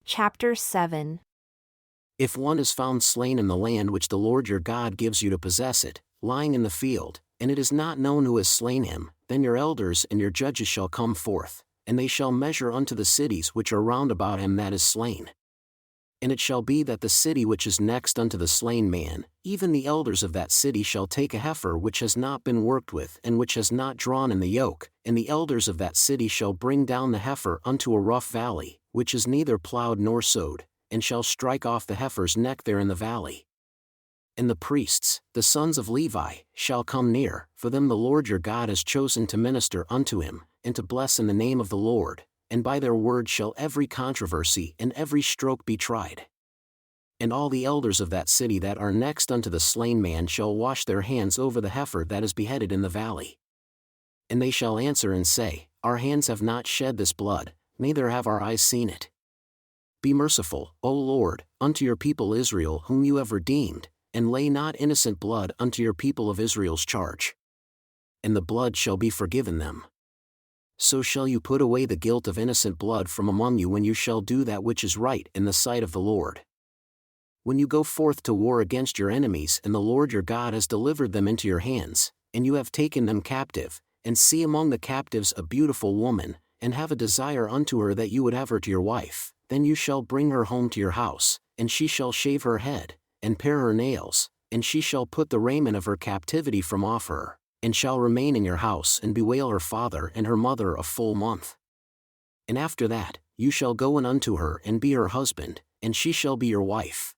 Chapter 7. If one is found slain in the land which the Lord your God gives you to possess it, lying in the field, and it is not known who has slain him, then your elders and your judges shall come forth, and they shall measure unto the cities which are round about him that is slain. And it shall be that the city which is next unto the slain man, even the elders of that city shall take a heifer which has not been worked with and which has not drawn in the yoke, and the elders of that city shall bring down the heifer unto a rough valley, which is neither plowed nor sowed, and shall strike off the heifer's neck there in the valley. And the priests, the sons of Levi, shall come near, for them the Lord your God has chosen to minister unto him, and to bless in the name of the Lord, and by their word shall every controversy and every stroke be tried. And all the elders of that city that are next unto the slain man shall wash their hands over the heifer that is beheaded in the valley. And they shall answer and say, Our hands have not shed this blood, neither have our eyes seen it. Be merciful, O Lord, unto your people Israel whom you have redeemed, and lay not innocent blood unto your people of Israel's charge. And the blood shall be forgiven them. So shall you put away the guilt of innocent blood from among you when you shall do that which is right in the sight of the Lord. When you go forth to war against your enemies and the Lord your God has delivered them into your hands, and you have taken them captive, and see among the captives a beautiful woman, and have a desire unto her that you would have her to your wife, then you shall bring her home to your house, and she shall shave her head, and pare her nails, and she shall put the raiment of her captivity from off her, and shall remain in your house and bewail her father and her mother a full month. And after that, you shall go in unto her and be her husband, and she shall be your wife.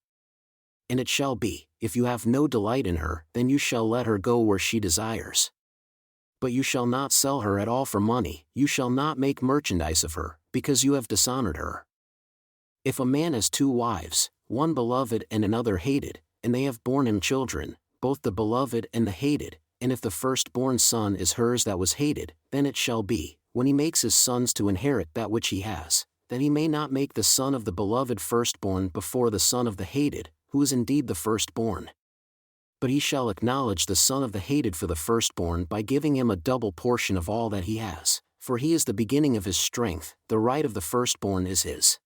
And it shall be, if you have no delight in her, then you shall let her go where she desires. But you shall not sell her at all for money, you shall not make merchandise of her, because you have dishonored her. If a man has two wives, one beloved and another hated, and they have borne him children, both the beloved and the hated, and if the firstborn son is hers that was hated, then it shall be, when he makes his sons to inherit that which he has, that he may not make the son of the beloved firstborn before the son of the hated, who is indeed the firstborn. But he shall acknowledge the son of the hated for the firstborn by giving him a double portion of all that he has, for he is the beginning of his strength, the right of the firstborn is his.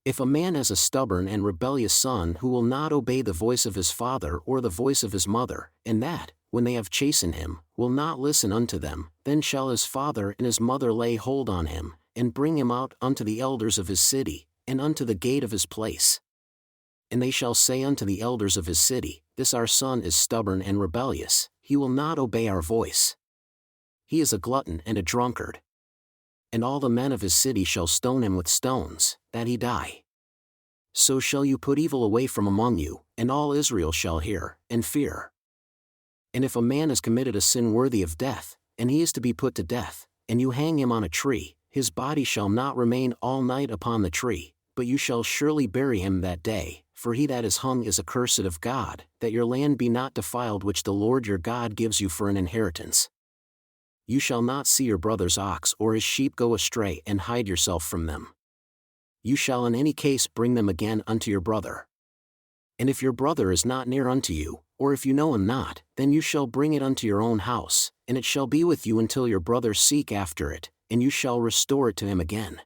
If a man has a stubborn and rebellious son who will not obey the voice of his father or the voice of his mother, and that, when they have chastened him, will not listen unto them, then shall his father and his mother lay hold on him, and bring him out unto the elders of his city, and unto the gate of his place. And they shall say unto the elders of his city, This our son is stubborn and rebellious, he will not obey our voice. He is a glutton and a drunkard. And all the men of his city shall stone him with stones, that he die. So shall you put evil away from among you, and all Israel shall hear, and fear. And if a man has committed a sin worthy of death, and he is to be put to death, and you hang him on a tree, his body shall not remain all night upon the tree, but you shall surely bury him that day, for he that is hung is accursed of God, that your land be not defiled which the Lord your God gives you for an inheritance. You shall not see your brother's ox or his sheep go astray and hide yourself from them. You shall in any case bring them again unto your brother. And if your brother is not near unto you, or if you know him not, then you shall bring it unto your own house, and it shall be with you until your brother seek after it, and you shall restore it to him again.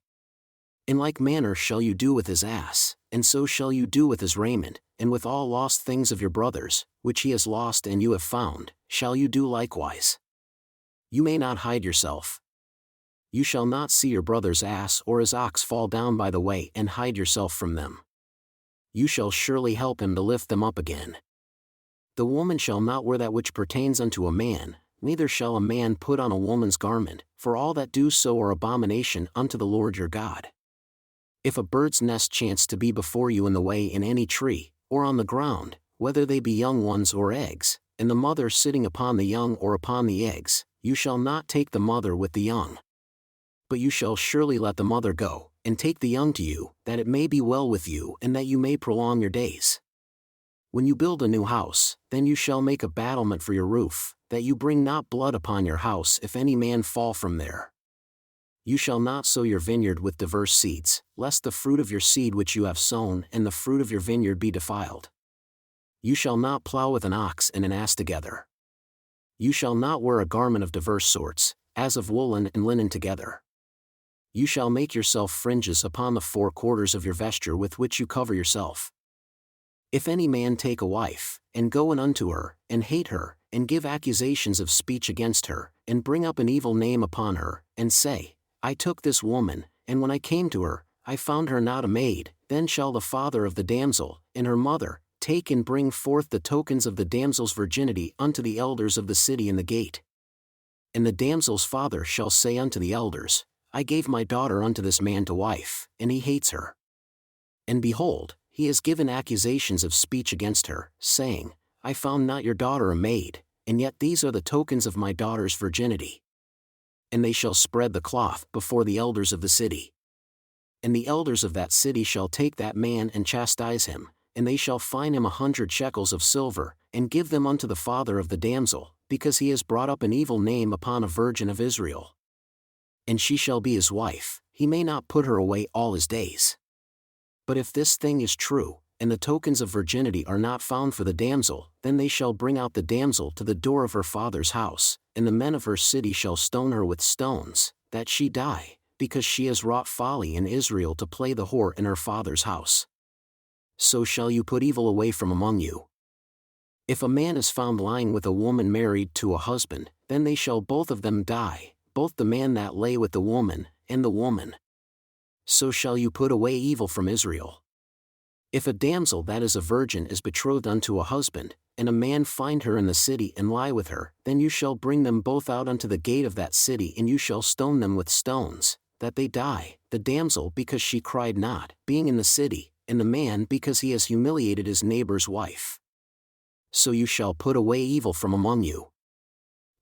In like manner shall you do with his ass, and so shall you do with his raiment, and with all lost things of your brother's, which he has lost and you have found, shall you do likewise. You may not hide yourself. You shall not see your brother's ass or his ox fall down by the way and hide yourself from them. You shall surely help him to lift them up again. The woman shall not wear that which pertains unto a man, neither shall a man put on a woman's garment, for all that do so are abomination unto the Lord your God. If a bird's nest chance to be before you in the way in any tree, or on the ground, whether they be young ones or eggs, and the mother sitting upon the young or upon the eggs, you shall not take the mother with the young. But you shall surely let the mother go, and take the young to you, that it may be well with you and that you may prolong your days. When you build a new house, then you shall make a battlement for your roof, that you bring not blood upon your house if any man fall from there. You shall not sow your vineyard with diverse seeds, lest the fruit of your seed which you have sown and the fruit of your vineyard be defiled. You shall not plow with an ox and an ass together. You shall not wear a garment of diverse sorts, as of woolen and linen together. You shall make yourself fringes upon the 4 quarters of your vesture with which you cover yourself. If any man take a wife, and go in unto her, and hate her, and give accusations of speech against her, and bring up an evil name upon her, and say, I took this woman, and when I came to her, I found her not a maid, then shall the father of the damsel, and her mother, take and bring forth the tokens of the damsel's virginity unto the elders of the city in the gate. And the damsel's father shall say unto the elders, I gave my daughter unto this man to wife, and he hates her. And behold, he has given accusations of speech against her, saying, I found not your daughter a maid, and yet these are the tokens of my daughter's virginity. And they shall spread the cloth before the elders of the city. And the elders of that city shall take that man and chastise him, and they shall fine him 100 shekels of silver, and give them unto the father of the damsel, because he has brought up an evil name upon a virgin of Israel. And she shall be his wife, he may not put her away all his days. But if this thing is true, and the tokens of virginity are not found for the damsel, then they shall bring out the damsel to the door of her father's house, and the men of her city shall stone her with stones, that she die, because she has wrought folly in Israel to play the whore in her father's house. So shall you put evil away from among you. If a man is found lying with a woman married to a husband, then they shall both of them die, both the man that lay with the woman, and the woman. So shall you put away evil from Israel. If a damsel that is a virgin is betrothed unto a husband, and a man find her in the city and lie with her, then you shall bring them both out unto the gate of that city, and you shall stone them with stones, that they die, the damsel because she cried not, being in the city, and the man because he has humiliated his neighbor's wife. So you shall put away evil from among you.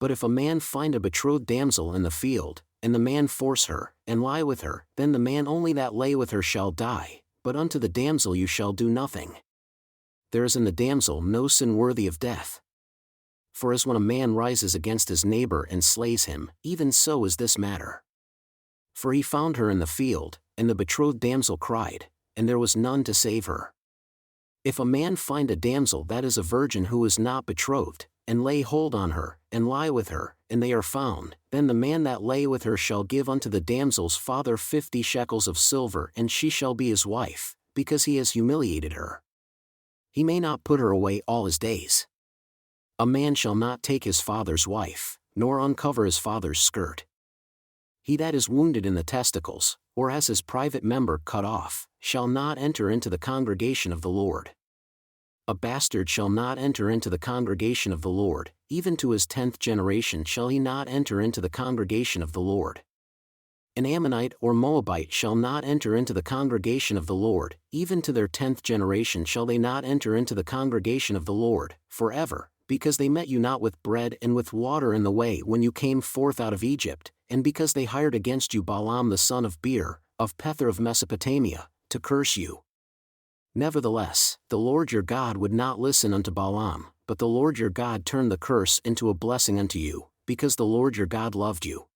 But if a man find a betrothed damsel in the field, and the man force her, and lie with her, then the man only that lay with her shall die, but unto the damsel you shall do nothing. There is in the damsel no sin worthy of death. For as when a man rises against his neighbor and slays him, even so is this matter. For he found her in the field, and the betrothed damsel cried, and there was none to save her. If a man find a damsel that is a virgin who is not betrothed, and lay hold on her, and lie with her, and they are found, then the man that lay with her shall give unto the damsel's father 50 shekels of silver, and she shall be his wife, because he has humiliated her. He may not put her away all his days. A man shall not take his father's wife, nor uncover his father's skirt. He that is wounded in the testicles, or has his private member cut off, shall not enter into the congregation of the Lord. A bastard shall not enter into the congregation of the Lord, even to his 10th generation shall he not enter into the congregation of the Lord. An Ammonite or Moabite shall not enter into the congregation of the Lord, even to their 10th generation shall they not enter into the congregation of the Lord, forever, because they met you not with bread and with water in the way when you came forth out of Egypt, and because they hired against you Balaam the son of Beor, of Pethor of Mesopotamia, to curse you. Nevertheless, the Lord your God would not listen unto Balaam, but the Lord your God turned the curse into a blessing unto you, because the Lord your God loved you.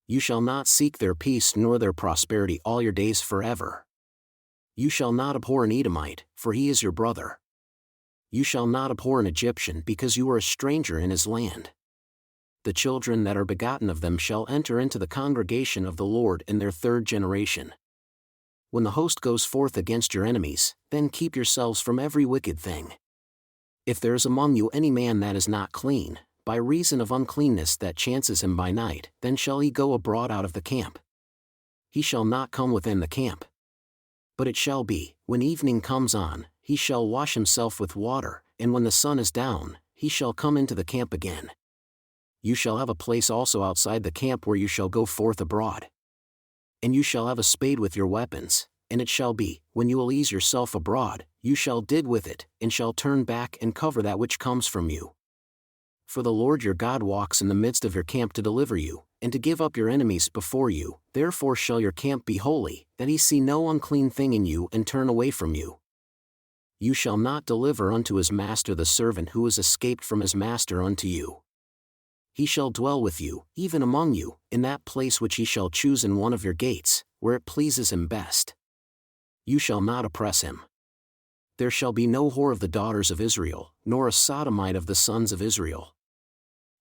You shall not seek their peace nor their prosperity all your days forever. You shall not abhor an Edomite, for he is your brother. You shall not abhor an Egyptian, because you are a stranger in his land. The children that are begotten of them shall enter into the congregation of the Lord in their 3rd generation. When the host goes forth against your enemies, then keep yourselves from every wicked thing. If there is among you any man that is not clean, by reason of uncleanness that chances him by night, then shall he go abroad out of the camp. He shall not come within the camp. But it shall be, when evening comes on, he shall wash himself with water, and when the sun is down, he shall come into the camp again. You shall have a place also outside the camp where you shall go forth abroad. And you shall have a spade with your weapons, and it shall be, when you will ease yourself abroad, you shall dig with it, and shall turn back and cover that which comes from you. For the Lord your God walks in the midst of your camp to deliver you, and to give up your enemies before you, therefore shall your camp be holy, that he see no unclean thing in you and turn away from you. You shall not deliver unto his master the servant who is escaped from his master unto you. He shall dwell with you, even among you, in that place which he shall choose in one of your gates, where it pleases him best. You shall not oppress him. There shall be no whore of the daughters of Israel, nor a sodomite of the sons of Israel.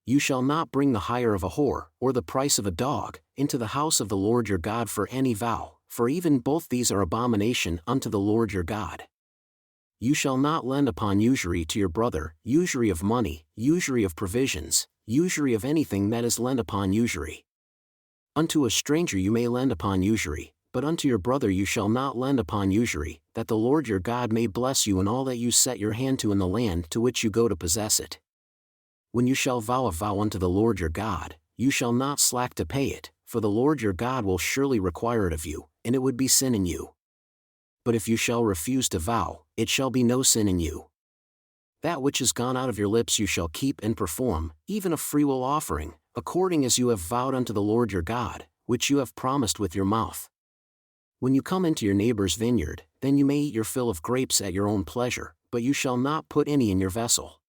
You shall not bring the hire of a whore, or the price of a dog, into the house of the Lord your God for any vow, for even both these are abomination unto the Lord your God. You shall not lend upon usury to your brother, usury of money, usury of provisions, usury of anything that is lent upon usury. Unto a stranger you may lend upon usury, but unto your brother you shall not lend upon usury, that the Lord your God may bless you in all that you set your hand to in the land to which you go to possess it. When you shall vow a vow unto the Lord your God, you shall not slack to pay it, for the Lord your God will surely require it of you, and it would be sin in you. But if you shall refuse to vow, it shall be no sin in you. That which is gone out of your lips you shall keep and perform, even a freewill offering, according as you have vowed unto the Lord your God, which you have promised with your mouth. When you come into your neighbor's vineyard, then you may eat your fill of grapes at your own pleasure, but you shall not put any in your vessel.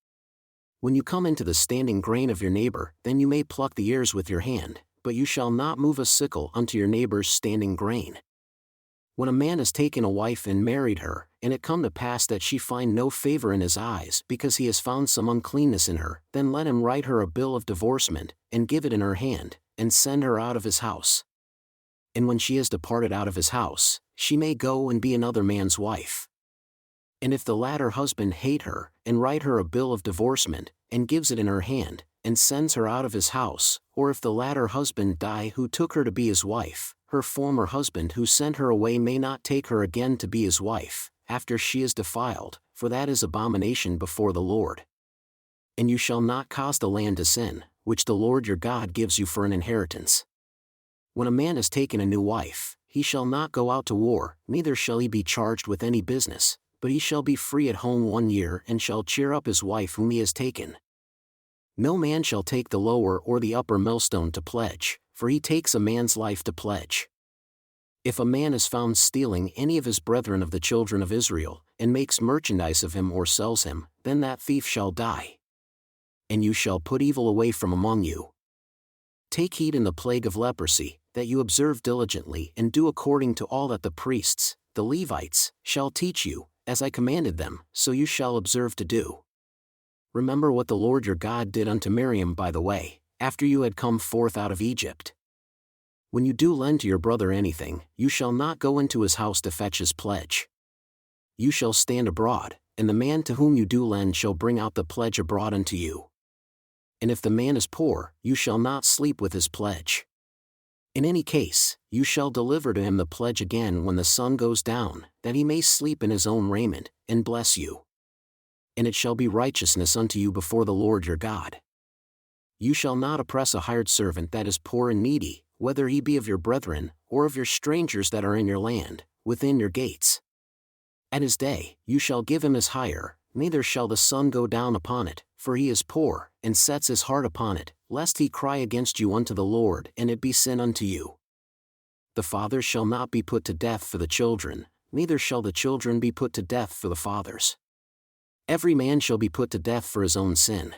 When you come into the standing grain of your neighbor, then you may pluck the ears with your hand, but you shall not move a sickle unto your neighbor's standing grain. When a man has taken a wife and married her, and it come to pass that she find no favor in his eyes because he has found some uncleanness in her, then let him write her a bill of divorcement, and give it in her hand, and send her out of his house. And when she has departed out of his house, she may go and be another man's wife. And if the latter husband hate her, and write her a bill of divorcement, and gives it in her hand, and sends her out of his house, or if the latter husband die who took her to be his wife, her former husband who sent her away may not take her again to be his wife, after she is defiled, for that is abomination before the Lord. And you shall not cause the land to sin, which the Lord your God gives you for an inheritance. When a man has taken a new wife, he shall not go out to war, neither shall he be charged with any business, but he shall be free at home 1 year and shall cheer up his wife whom he has taken. No man shall take the lower or the upper millstone to pledge, for he takes a man's life to pledge. If a man is found stealing any of his brethren of the children of Israel, and makes merchandise of him or sells him, then that thief shall die. And you shall put evil away from among you. Take heed in the plague of leprosy, that you observe diligently and do according to all that the priests, the Levites, shall teach you, as I commanded them, so you shall observe to do. Remember what the Lord your God did unto Miriam by the way, after you had come forth out of Egypt. When you do lend to your brother anything, you shall not go into his house to fetch his pledge. You shall stand abroad, and the man to whom you do lend shall bring out the pledge abroad unto you. And if the man is poor, you shall not sleep with his pledge. In any case, you shall deliver to him the pledge again when the sun goes down, that he may sleep in his own raiment, and bless you. And it shall be righteousness unto you before the Lord your God. You shall not oppress a hired servant that is poor and needy, whether he be of your brethren, or of your strangers that are in your land, within your gates. At his day, you shall give him his hire, neither shall the sun go down upon it, for he is poor, and sets his heart upon it, lest he cry against you unto the Lord and it be sin unto you. The fathers shall not be put to death for the children, neither shall the children be put to death for the fathers. Every man shall be put to death for his own sin.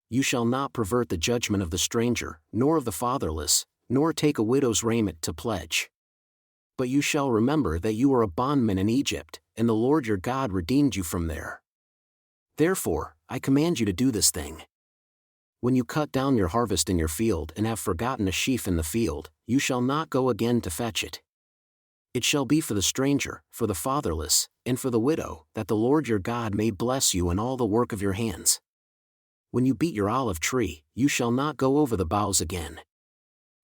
You shall not pervert the judgment of the stranger, nor of the fatherless, nor take a widow's raiment to pledge. But you shall remember that you were a bondman in Egypt, and the Lord your God redeemed you from there. Therefore, I command you to do this thing. When you cut down your harvest in your field and have forgotten a sheaf in the field, you shall not go again to fetch it. It shall be for the stranger, for the fatherless, and for the widow, that the Lord your God may bless you in all the work of your hands. When you beat your olive tree, you shall not go over the boughs again.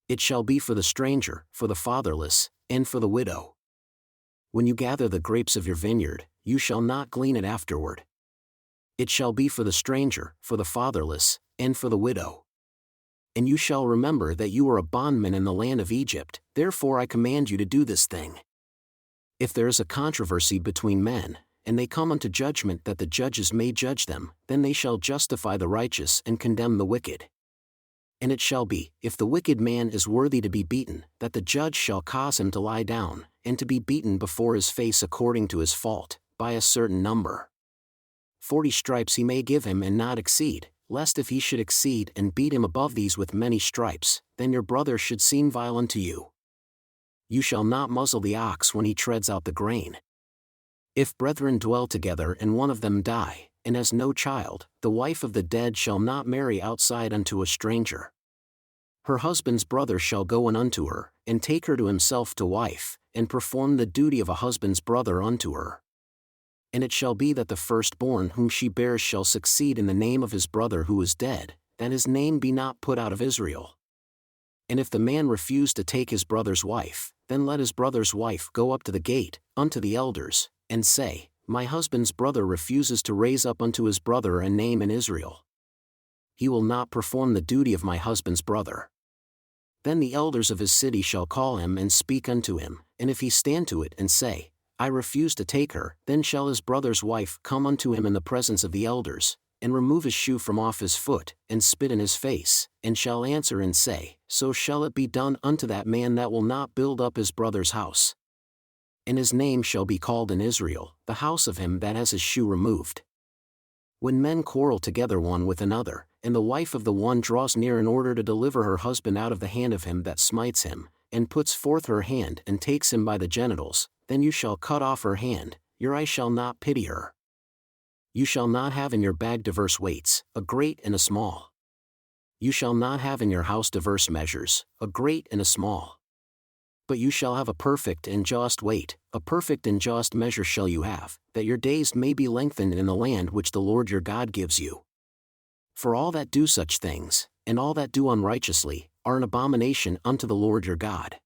It shall be for the stranger, for the fatherless, and for the widow. When you gather the grapes of your vineyard, you shall not glean it afterward. It shall be for the stranger, for the fatherless, and for the widow. And you shall remember that you were a bondman in the land of Egypt, therefore I command you to do this thing. If there is a controversy between men, and they come unto judgment that the judges may judge them, then they shall justify the righteous and condemn the wicked. And it shall be, if the wicked man is worthy to be beaten, that the judge shall cause him to lie down, and to be beaten before his face according to his fault, by a certain number. 40 stripes he may give him and not exceed, lest if he should exceed and beat him above these with many stripes, then your brother should seem vile unto you. You shall not muzzle the ox when he treads out the grain. If brethren dwell together and one of them die, and has no child, the wife of the dead shall not marry outside unto a stranger. Her husband's brother shall go in unto her, and take her to himself to wife, and perform the duty of a husband's brother unto her. And it shall be that the firstborn whom she bears shall succeed in the name of his brother who is dead, that his name be not put out of Israel. And if the man refuse to take his brother's wife, then let his brother's wife go up to the gate, unto the elders, and say, My husband's brother refuses to raise up unto his brother a name in Israel. He will not perform the duty of my husband's brother. Then the elders of his city shall call him and speak unto him, and if he stand to it and say, I refuse to take her, then shall his brother's wife come unto him in the presence of the elders, and remove his shoe from off his foot, and spit in his face, and shall answer and say, So shall it be done unto that man that will not build up his brother's house. And his name shall be called in Israel, the house of him that has his shoe removed. When men quarrel together one with another, and the wife of the one draws near in order to deliver her husband out of the hand of him that smites him, and puts forth her hand and takes him by the genitals, then you shall cut off her hand, your eye shall not pity her. You shall not have in your bag diverse weights, a great and a small. You shall not have in your house diverse measures, a great and a small. But you shall have a perfect and just weight, a perfect and just measure shall you have, that your days may be lengthened in the land which the Lord your God gives you. For all that do such things, and all that do unrighteously, are an abomination unto the Lord your God.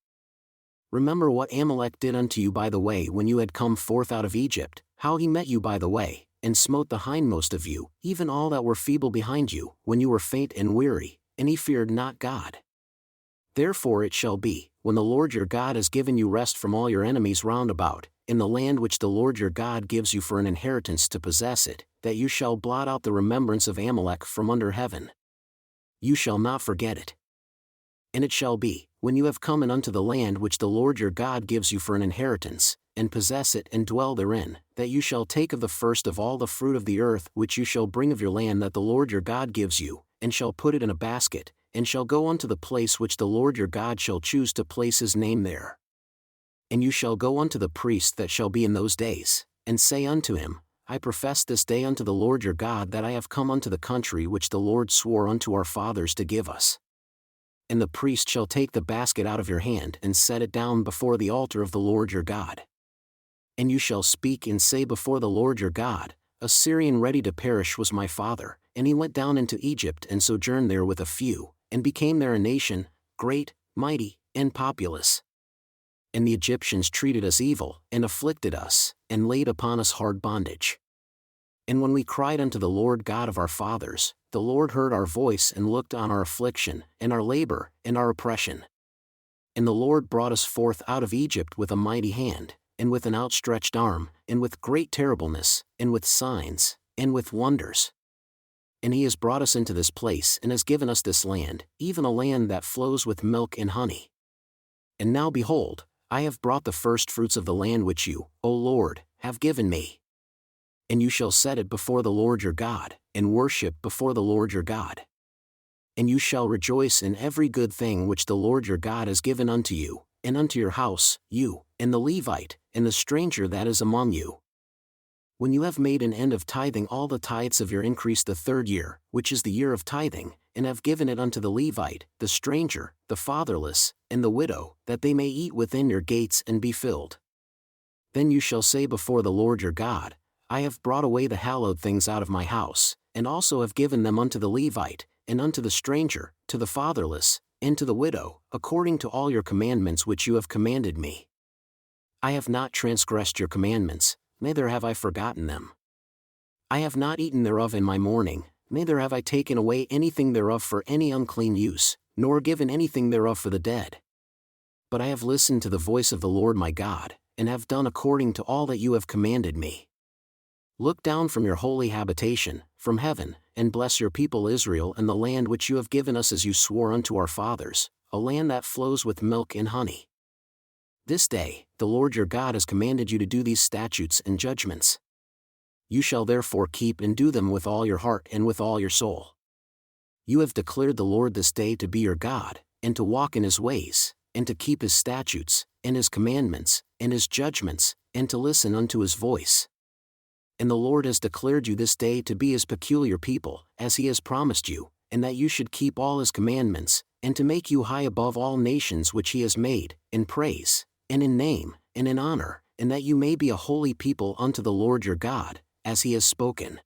Remember what Amalek did unto you by the way when you had come forth out of Egypt, how he met you by the way, and smote the hindmost of you, even all that were feeble behind you, when you were faint and weary, and he feared not God. Therefore it shall be, when the Lord your God has given you rest from all your enemies round about, in the land which the Lord your God gives you for an inheritance to possess it, that you shall blot out the remembrance of Amalek from under heaven. You shall not forget it. And it shall be, when you have come in unto the land which the Lord your God gives you for an inheritance, and possess it and dwell therein, that you shall take of the first of all the fruit of the earth which you shall bring of your land that the Lord your God gives you, and shall put it in a basket, and shall go unto the place which the Lord your God shall choose to place his name there. And you shall go unto the priest that shall be in those days, and say unto him, I profess this day unto the Lord your God that I have come unto the country which the Lord swore unto our fathers to give us. And the priest shall take the basket out of your hand and set it down before the altar of the Lord your God. And you shall speak and say before the Lord your God, A Syrian ready to perish was my father, and he went down into Egypt and sojourned there with a few, and became there a nation, great, mighty, and populous. And the Egyptians treated us evil, and afflicted us, and laid upon us hard bondage. And when we cried unto the Lord God of our fathers, the Lord heard our voice and looked on our affliction, and our labor, and our oppression. And the Lord brought us forth out of Egypt with a mighty hand, and with an outstretched arm, and with great terribleness, and with signs, and with wonders. And he has brought us into this place and has given us this land, even a land that flows with milk and honey. And now behold, I have brought the firstfruits of the land which you, O Lord, have given me. And you shall set it before the Lord your God, and worship before the Lord your God. And you shall rejoice in every good thing which the Lord your God has given unto you, and unto your house, you, and the Levite, and the stranger that is among you. When you have made an end of tithing all the tithes of your increase the third year, which is the year of tithing, and have given it unto the Levite, the stranger, the fatherless, and the widow, that they may eat within your gates and be filled. Then you shall say before the Lord your God, I have brought away the hallowed things out of my house, and also have given them unto the Levite, and unto the stranger, to the fatherless, and to the widow, according to all your commandments which you have commanded me. I have not transgressed your commandments, neither have I forgotten them. I have not eaten thereof in my mourning, neither have I taken away anything thereof for any unclean use, nor given anything thereof for the dead. But I have listened to the voice of the Lord my God, and have done according to all that you have commanded me. Look down from your holy habitation, from heaven, and bless your people Israel and the land which you have given us as you swore unto our fathers, a land that flows with milk and honey. This day, the Lord your God has commanded you to do these statutes and judgments. You shall therefore keep and do them with all your heart and with all your soul. You have declared the Lord this day to be your God, and to walk in his ways, and to keep his statutes, and his commandments, and his judgments, and to listen unto his voice. and the Lord has declared you this day to be his peculiar people, as he has promised you, and that you should keep all his commandments, and to make you high above all nations which he has made, in praise, and in name, and in honor, and that you may be a holy people unto the Lord your God, as he has spoken.